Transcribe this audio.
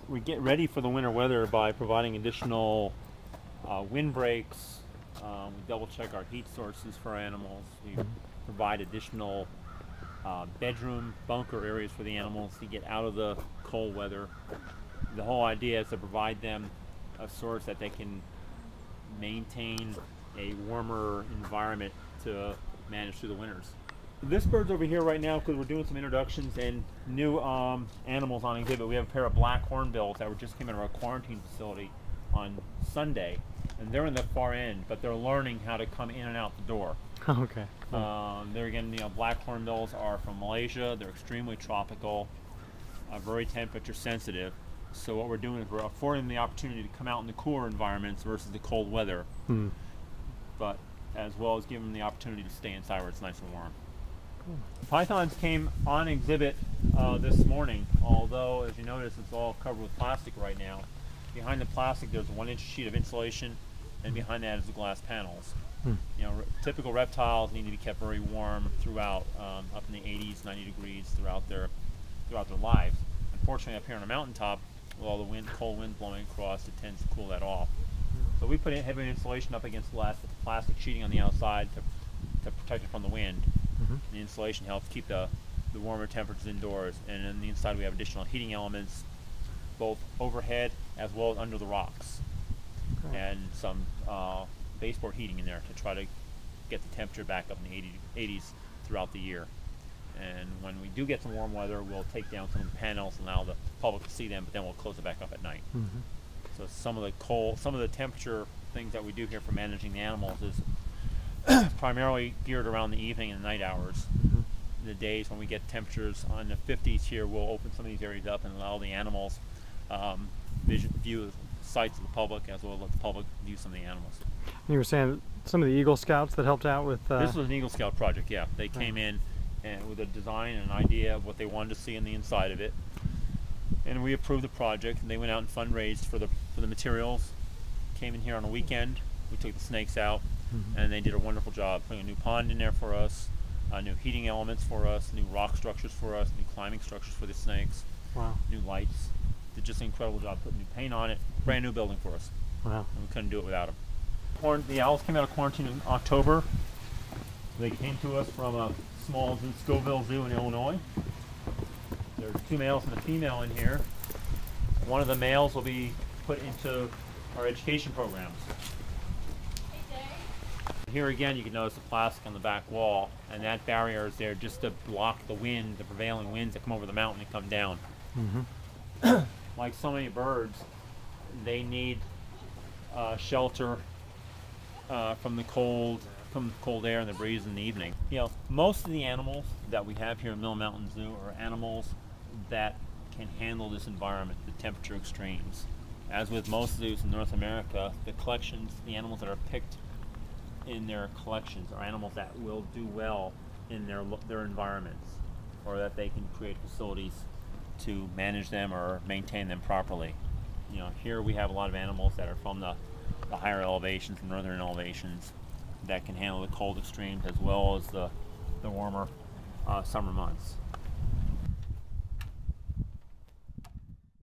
We get ready for the winter weather by providing additional wind breaks. We double check our heat sources for animals. We provide additional bedroom bunker areas for the animals to get out of the cold weather. The whole idea is to provide them a source that they can maintain a warmer environment to manage through the winters. This bird's over here right now because we're doing some introductions and new animals on exhibit. We have a pair of black hornbills that just came out of our quarantine facility on Sunday, and they're in the far end, but they're learning how to come in and out the door. Okay. They're again, black hornbills are from Malaysia. They're extremely tropical, very temperature sensitive. So what we're doing is we're affording them the opportunity to come out in the cooler environments versus the cold weather, but as well as giving them the opportunity to stay inside where it's nice and warm. Cool. Pythons came on exhibit this morning, although as you notice it's all covered with plastic right now. Behind the plastic there's a 1-inch sheet of insulation, and behind that is the glass panels. Typical reptiles need to be kept very warm throughout, up in the 80s, 90 degrees throughout their lives. Unfortunately, up here on a mountaintop, with all the cold wind blowing across, it tends to cool that off. So we put in heavy insulation up against the plastic sheeting on the outside to protect it from the wind. The insulation helps keep the warmer temperatures indoors, and in the inside we have additional heating elements, both overhead as well as under the rocks, and some baseboard heating in there to try to get the temperature back up in the 80s throughout the year. And when we do get some warm weather, we'll take down some of the panels and allow the public to see them, but then we'll close it back up at night. So some of the temperature things that we do here for managing the animals is primarily geared around the evening and night hours. In the days when we get temperatures on the 50s here, we'll open some of these areas up and allow the animals view sights of the public, as well as let the public view some of the animals. You were saying some of the Eagle Scouts that helped out with... This was an Eagle Scout project, yeah. They came in and with a design and an idea of what they wanted to see in the inside of it, and we approved the project, and they went out and fundraised for the materials. Came in here on a weekend, we took the snakes out, and they did a wonderful job putting a new pond in there for us, new heating elements for us, new rock structures for us, new climbing structures for the snakes, new lights. Did just an incredible job putting new paint on it, brand new building for us. And we couldn't do it without them. The owls came out of quarantine in October. They came to us from a small zoo, Scoville Zoo in Illinois. There's 2 males and a female in here. One of the males will be put into our education programs. Here again, you can notice the plastic on the back wall, and that barrier is there just to block the wind, the prevailing winds that come over the mountain and come down. Like so many birds, they need shelter from the cold air and the breeze in the evening. Most of the animals that we have here in Mill Mountain Zoo are animals that can handle this environment, the temperature extremes. As with most zoos in North America, the animals that are picked in their collections are animals that will do well in their environments, or that they can create facilities to manage them or maintain them properly. Here we have a lot of animals that are from the higher elevations, the northern elevations, that can handle the cold extremes as well as the warmer summer months.